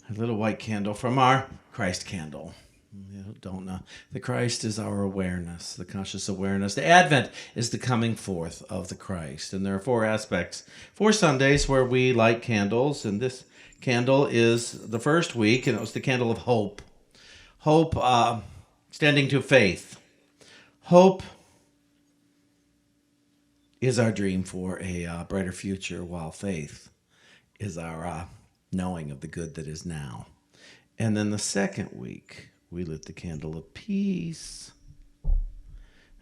A little white candle from our Christ candle. You don't know. The Christ is our awareness, the conscious awareness. The Advent is the coming forth of the Christ. And there are four aspects, 4 Sundays where we light candles. And this candle is the first week, and it was the candle of hope. Hope standing to faith. Hope is our dream for a brighter future, while faith is our knowing of the good that is now. And then the second week, we lit the candle of peace.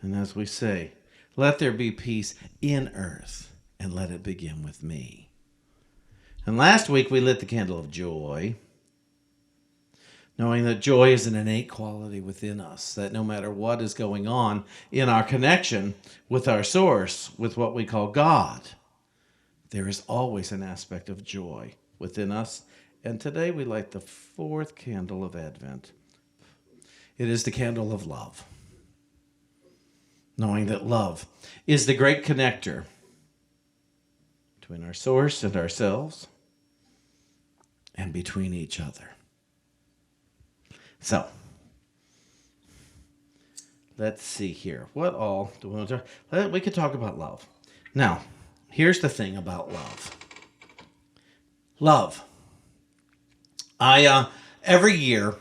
And as we say, let there be peace in earth, and let it begin with me. And last week, we lit the candle of joy, knowing that joy is an innate quality within us, that no matter what is going on in our connection with our source, with what we call God, there is always an aspect of joy within us. And today we light the fourth candle of Advent. It is the candle of love, knowing that love is the great connector between our source and ourselves, and between each other. So, let's see here. What all do we want to talk? We could talk about love. Now, here's the thing about love. Love. Every year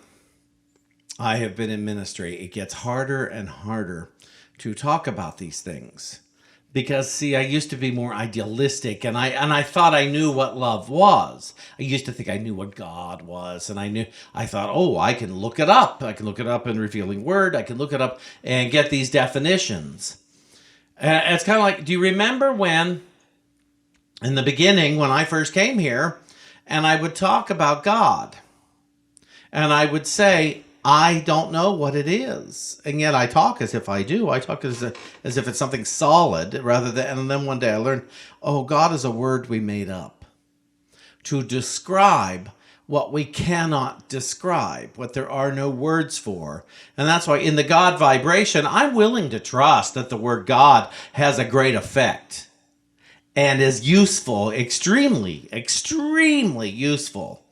I have been in ministry, it gets harder and harder to talk about these things. Because, see, I used to be more idealistic, and I thought I knew what love was. I used to think I knew what God was, and I thought, oh, I can look it up. I can look it up in Revealing Word. I can look it up and get these definitions. It's kind of like, do you remember when, in the beginning, when I first came here, and I would talk about God, and I would say, I don't know what it is. And yet I talk as if I do. I talk as if it's something solid rather than, and then one day I learned, oh, God is a word we made up to describe what we cannot describe, what there are no words for. And that's why in the God vibration, I'm willing to trust that the word God has a great effect and is useful, extremely, extremely useful,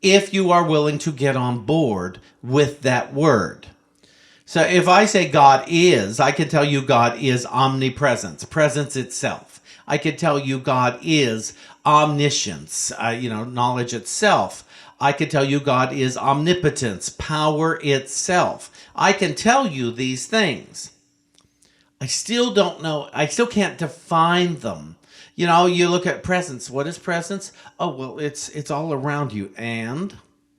if you are willing to get on board with that word. So if I say God is, I can tell you God is omnipresence, presence itself. I can tell you God is omniscience, knowledge itself. I can tell you God is omnipotence, power itself. I can tell you these things. I still don't know, I still can't define them. You know, you look at presence. What is presence? Oh, well, it's all around you. And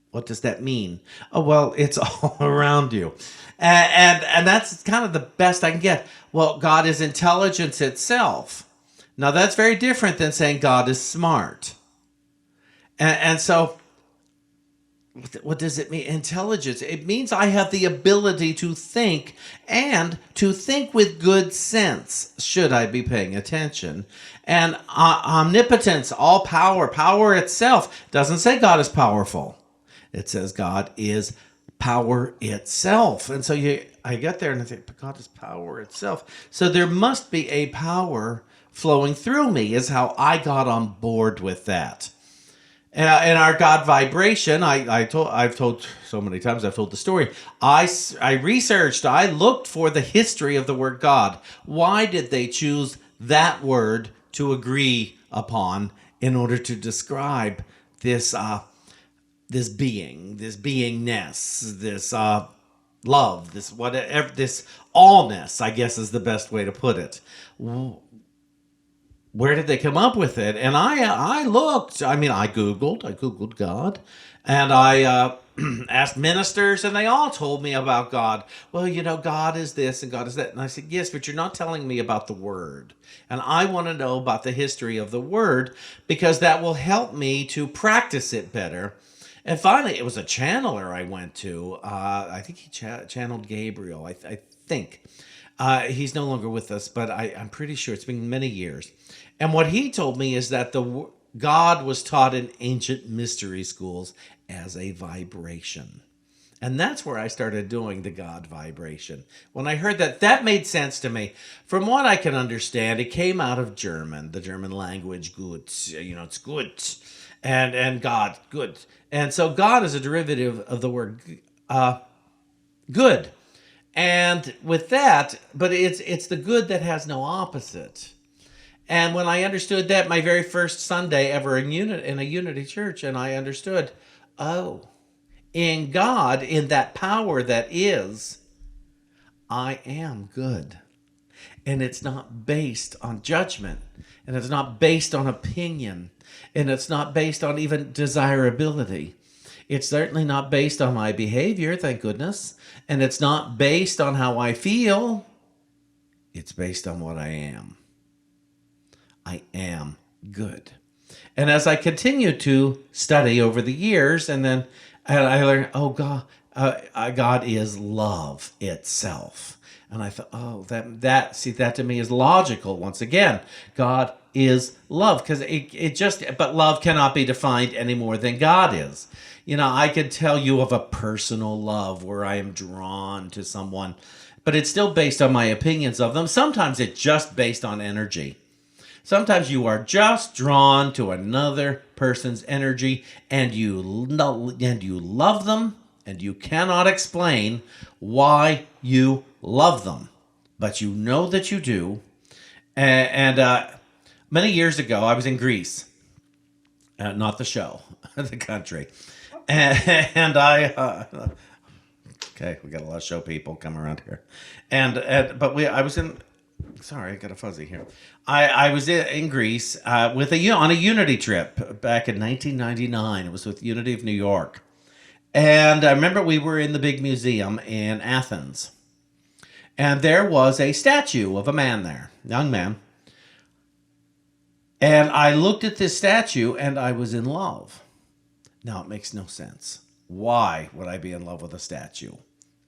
what does that mean? Oh, well, it's all around you. And that's kind of the best I can get. Well, God is intelligence itself. Now, that's very different than saying God is smart. And so, what does it mean? Intelligence. It means I have the ability to think, and to think with good sense, should I be paying attention. And omnipotence, all power, power itself, doesn't say God is powerful. It says God is power itself. And so I get there and I think, but God is power itself. So there must be a power flowing through me, is how I got on board with that. In our God vibration, I've told so many times, I've told the story. I researched, I looked for the history of the word God. Why did they choose that word to agree upon in order to describe this being, this beingness, this love, this whatever, this allness, I guess is the best way to put it. Where did they come up with it? And I looked. I Googled God, and I asked ministers, and they all told me about God. Well, God is this and God is that. And I said, yes, but you're not telling me about the Word. And I want to know about the history of the Word, because that will help me to practice it better. And finally, it was a channeler I went to. I think he channeled Gabriel, I think. He's no longer with us, but I'm pretty sure it's been many years. And what he told me is that God was taught in ancient mystery schools as a vibration. And that's where I started doing the God vibration. When I heard that, that made sense to me. From what I can understand, it came out of German, the German language, gut, it's gut. and God, good. And so God is a derivative of the word good. And with that, but it's the good that has no opposite. And when I understood that, my very first Sunday ever in a unity church, and I understood, oh, in God, in that power that is, I am good. And it's not based on judgment, and it's not based on opinion, and it's not based on even desirability. It's certainly not based on my behavior, thank goodness, and it's not based on how I feel. It's based on what I am. I am good. And as I continue to study over the years, and I learned, oh God, God is love itself. And I thought, oh, that to me is logical. Once again, God is love, because but love cannot be defined any more than God is. I could tell you of a personal love where I am drawn to someone, but it's still based on my opinions of them. Sometimes it's just based on energy. Sometimes you are just drawn to another person's energy, and you love them, and you cannot explain why you love them, but you know that you do. And many years ago, I was in Greece, not the show, the country, and okay, we got a lot of show people come around here, I was in. Sorry, I got a fuzzy here. I was in Greece on a Unity trip back in 1999. It was with Unity of New York. And I remember we were in the big museum in Athens. And there was a statue of a man there, young man. And I looked at this statue and I was in love. Now, it makes no sense. Why would I be in love with a statue?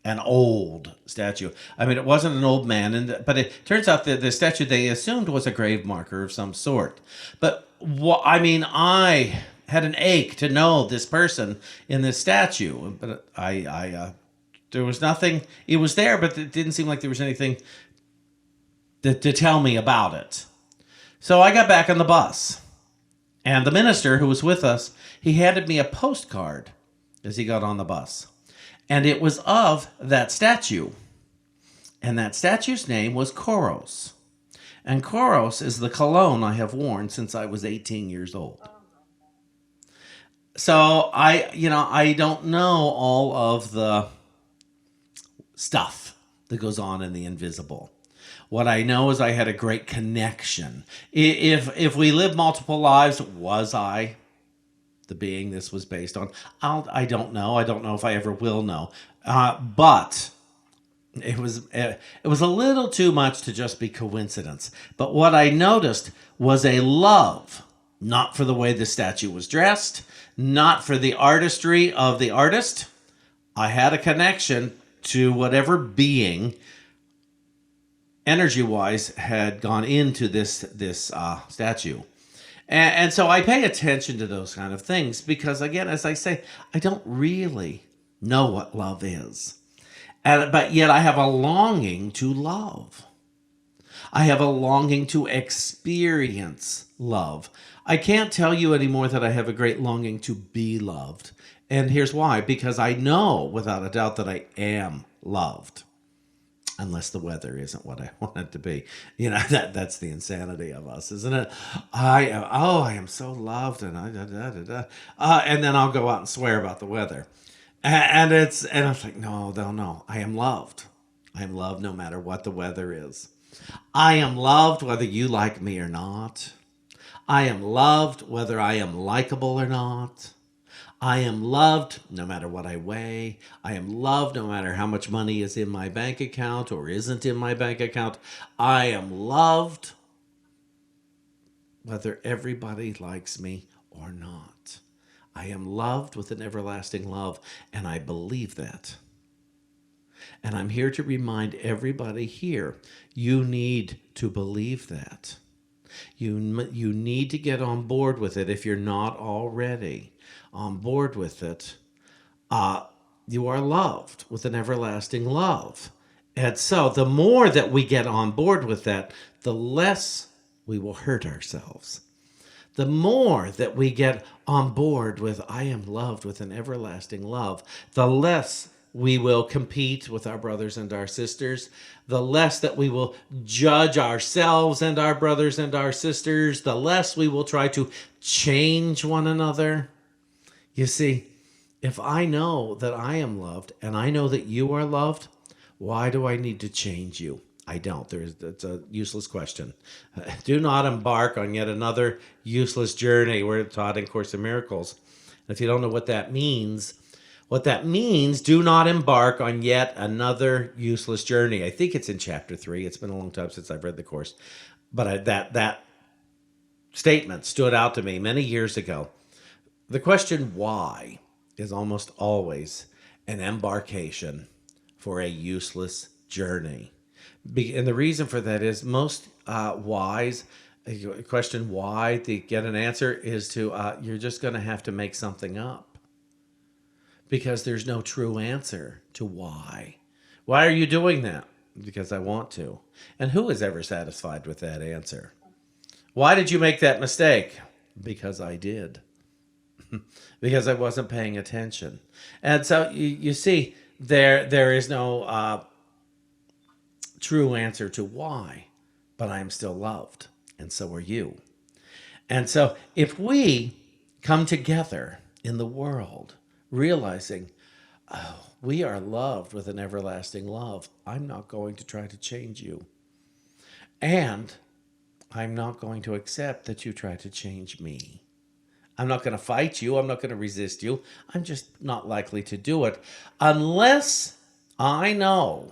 An old statue. I mean, it wasn't an old man, but it turns out that the statue they assumed was a grave marker of some sort. But I had an ache to know this person in this statue, but there was nothing. It was there, but it didn't seem like there was anything to tell me about it. So I got back on the bus, and the minister who was with us, he handed me a postcard as he got on the bus. And it was of that statue. And that statue's name was Koros. And Koros is the cologne I have worn since I was 18 years old. So I don't know all of the stuff that goes on in the invisible. What I know is I had a great connection. If we live multiple lives, was I the being this was based on? I don't know. I don't know if I ever will know. But it was a little too much to just be coincidence. But what I noticed was a love, not for the way the statue was dressed, not for the artistry of the artist. I had a connection to whatever being, energy-wise, had gone into this statue. And so I pay attention to those kind of things because, again, as I say, I don't really know what love is. But yet I have a longing to love. I have a longing to experience love. I can't tell you anymore that I have a great longing to be loved. And here's why. Because I know without a doubt that I am loved. Unless the weather isn't what I want it to be. That's the insanity of us, isn't it? I am so loved, and and then I'll go out and swear about the weather. And I'm like, no, I am loved. I am loved no matter what the weather is. I am loved whether you like me or not. I am loved whether I am likable or not. I am loved no matter what I weigh. I am loved no matter how much money is in my bank account or isn't in my bank account. I am loved whether everybody likes me or not. I am loved with an everlasting love, and I believe that. And I'm here to remind everybody here, you need to believe that. You need to get on board with it if you're not already on board with it. You are loved with an everlasting love. And so the more that we get on board with that, the less we will hurt ourselves. the more that we get on board with I am loved with an everlasting love, the less we will compete with our brothers and our sisters, the less that we will judge ourselves and our brothers and our sisters, the less we will try to change one another. You see, if I know that I am loved and I know that you are loved, why do I need to change you? I don't. It's a useless question. Do not embark on yet another useless journey. We're taught in Course in Miracles. If you don't know what that means, do not embark on yet another useless journey. I think it's in chapter 3. It's been a long time since I've read the Course. But that statement stood out to me many years ago. The question why is almost always an embarkation for a useless journey. And the reason for that is most whys, question why to get an answer is to, you're just going to have to make something up. Because there's no true answer to why. Why are you doing that? Because I want to. And who is ever satisfied with that answer? Why did you make that mistake? Because I did. Because I wasn't paying attention. And so you see, there is no true answer to why, but I am still loved, and so are you. And so if we come together in the world, realizing, oh, we are loved with an everlasting love, I'm not going to try to change you. And I'm not going to accept that you try to change me. I'm not going to fight you. I'm not going to resist you. I'm just not likely to do it unless I know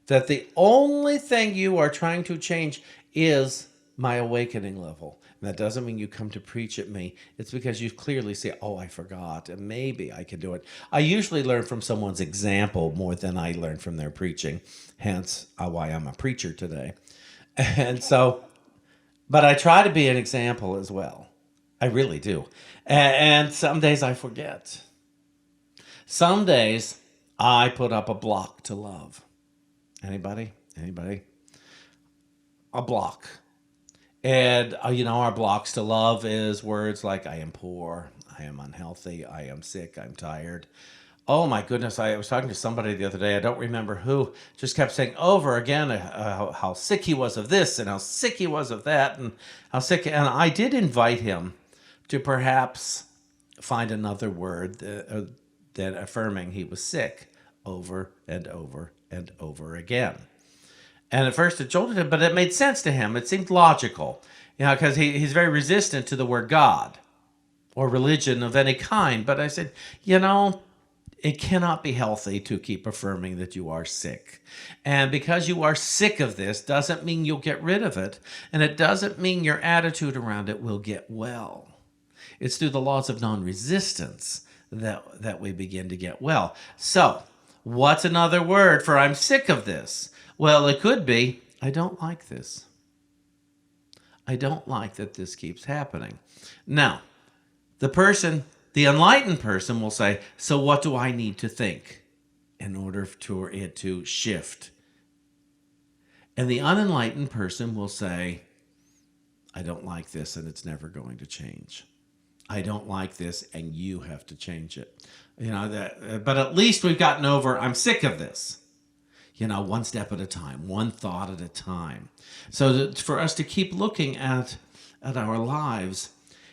that the only thing you are trying to change is my awakening level. And that doesn't mean you come to preach at me. It's because you clearly say, oh, I forgot, and maybe I can do it. I usually learn from someone's example more than I learn from their preaching, hence why I'm a preacher today. And so, but I try to be an example as well. I really do. And some days I forget. Some days I put up a block to love. Anybody? A block. And, our blocks to love is words like I am poor, I am unhealthy, I am sick, I'm tired. Oh my goodness, I was talking to somebody the other day, I don't remember who, just kept saying over again how sick he was of this and how sick he was of that and how sick. And I did invite him to perhaps find another word than affirming he was sick over and over and over again. And at first it jolted him, but it made sense to him. It seemed logical, because he's very resistant to the word God or religion of any kind. But I said, it cannot be healthy to keep affirming that you are sick. And because you are sick of this doesn't mean you'll get rid of it. And it doesn't mean your attitude around it will get well. It's through the laws of non-resistance that we begin to get well. So, what's another word for I'm sick of this? Well, it could be, I don't like this. I don't like that this keeps happening. Now, the enlightened person will say, so what do I need to think in order for it to shift? And the unenlightened person will say, I don't like this and it's never going to change. I don't like this and you have to change it. But at least we've gotten over, I'm sick of this. One step at a time, one thought at a time. So for us to keep looking at our lives,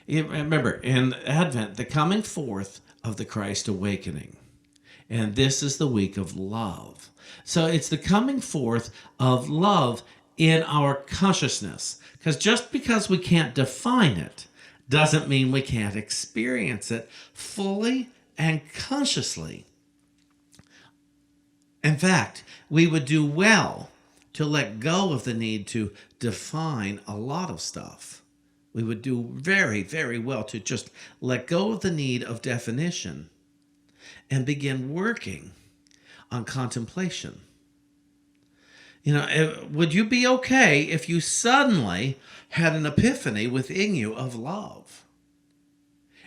remember, in Advent, the coming forth of the Christ awakening. And this is the week of love. So it's the coming forth of love in our consciousness. Because just because we can't define it doesn't mean we can't experience it fully and consciously. In fact, we would do well to let go of the need to define a lot of stuff. We would do very, very well to just let go of the need of definition and begin working on contemplation. Would you be okay if you suddenly had an epiphany within you of love?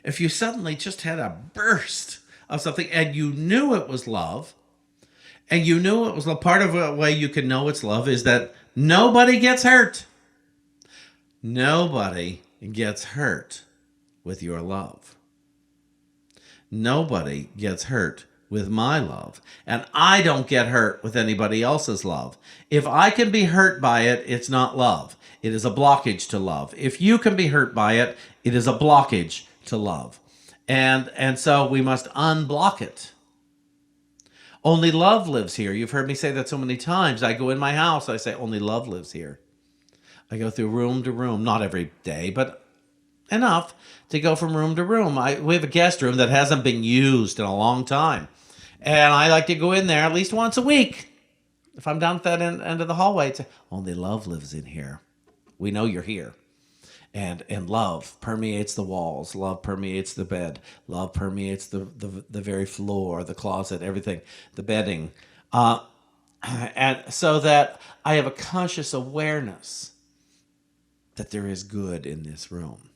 If you suddenly just had a burst of something and you knew it was love, and you knew it was a part of a way you can know it's love is that nobody gets hurt. Nobody gets hurt with your love. Nobody gets hurt with my love. And I don't get hurt with anybody else's love. If I can be hurt by it, it's not love. It is a blockage to love. If you can be hurt by it, it is a blockage to love. And so we must unblock it. Only love lives here. You've heard me say that so many times. I go in my house, I say, only love lives here. I go through room to room, not every day, but enough to go from room to room. We have a guest room that hasn't been used in a long time. And I like to go in there at least once a week. If I'm down at that end of the hallway, say, only love lives in here. We know you're here. And love permeates the walls. Love permeates the bed. Love permeates the very floor, the closet, everything, the bedding. And so that I have a conscious awareness that there is good in this room.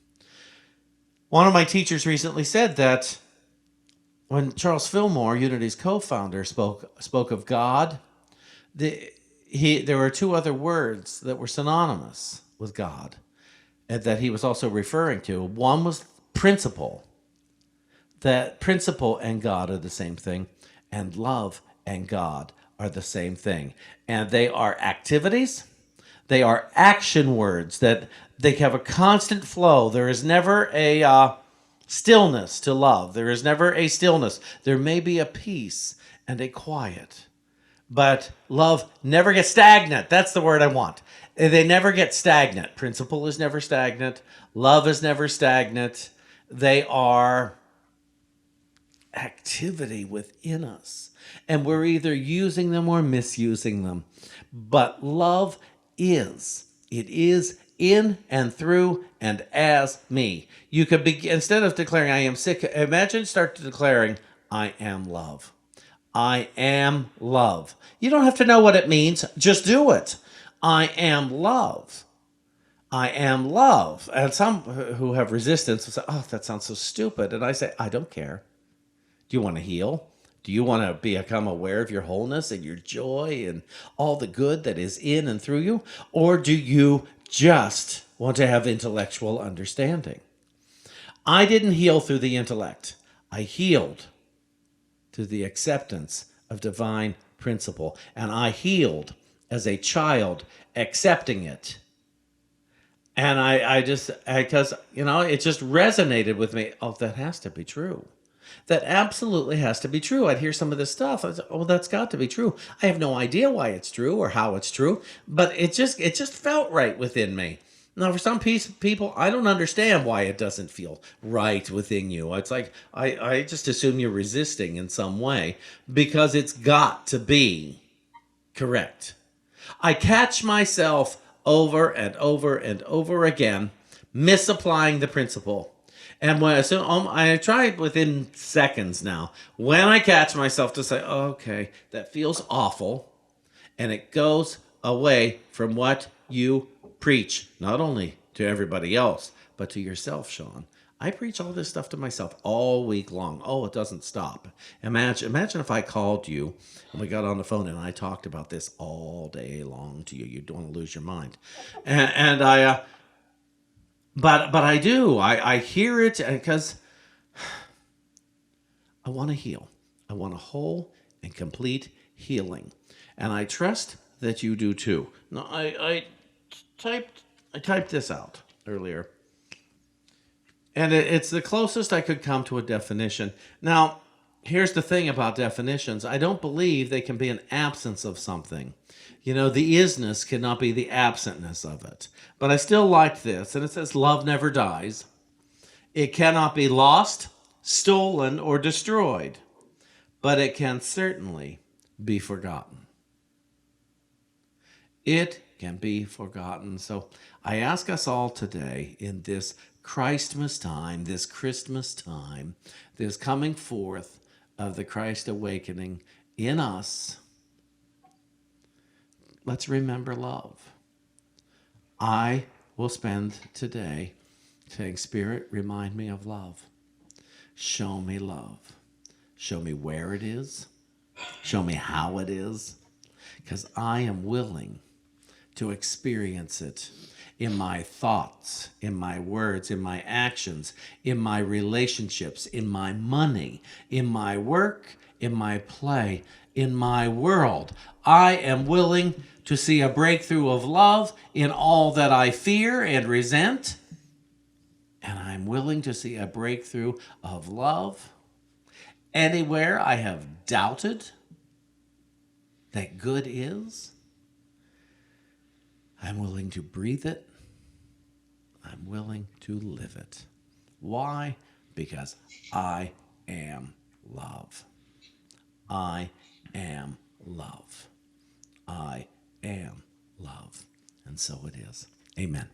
One of my teachers recently said that when Charles Fillmore, Unity's co-founder, spoke of God, there were two other words that were synonymous with God and that he was also referring to. One was principle. That principle and God are the same thing, and love and God are the same thing. And they are activities. They are action words that they have a constant flow. There is never a stillness to love. There is never a stillness. There may be a peace and a quiet. But love never gets stagnant. That's the word I want. They never get stagnant. Principle is never stagnant. Love is never stagnant. They are activity within us. And we're either using them or misusing them. But love is. It is in and through and as me. You could be, instead of declaring I am sick, imagine start declaring I am love. I am love. You don't have to know what it means. Just do it. I am love. I am love. And some who have resistance will say, oh, that sounds so stupid. And I say, I don't care. Do you want to heal? Do you want to become aware of your wholeness and your joy and all the good that is in and through you? Or do you just want to have intellectual understanding? I didn't heal through the intellect. I healed through the acceptance of divine principle. And I healed as a child accepting it. And I just, because, it just resonated with me. Oh, that has to be true. That absolutely has to be true. I'd hear some of this stuff. I said, oh, that's got to be true. I have no idea why it's true or how it's true, but it just felt right within me. Now, for some people, I don't understand why it doesn't feel right within you. It's like, I just assume you're resisting in some way because it's got to be correct. I catch myself over and over and over again misapplying the principle. And I try it within seconds now. When I catch myself to say, oh, okay, that feels awful, and it goes away from what you preach, not only to everybody else, but to yourself, Shawn. I preach all this stuff to myself all week long. Oh, it doesn't stop. Imagine if I called you and we got on the phone and I talked about this all day long to you. You'd want to lose your mind. But I do. I hear it because I want to heal. I want a whole and complete healing. And I trust that you do too. Now, I typed this out earlier. And it's the closest I could come to a definition. Now, here's the thing about definitions. I don't believe they can be an absence of something. The isness cannot be the absentness of it. But I still like this. And it says, love never dies. It cannot be lost, stolen, or destroyed. But it can certainly be forgotten. It can be forgotten. So I ask us all today in this Christmas time, this Christmas time, this coming forth of the Christ awakening in us, let's remember love. I will spend today saying, Spirit, remind me of love. Show me love. Show me where it is. Show me how it is. Because I am willing to experience it. in my thoughts, in my words, in my actions, in my relationships, in my money, in my work, in my play, in my world. I am willing to see a breakthrough of love in all that I fear and resent. And I'm willing to see a breakthrough of love anywhere I have doubted that good is. I'm willing to breathe it. I'm willing to live it. Why? Because I am love. I am love. I am love. And so it is. Amen.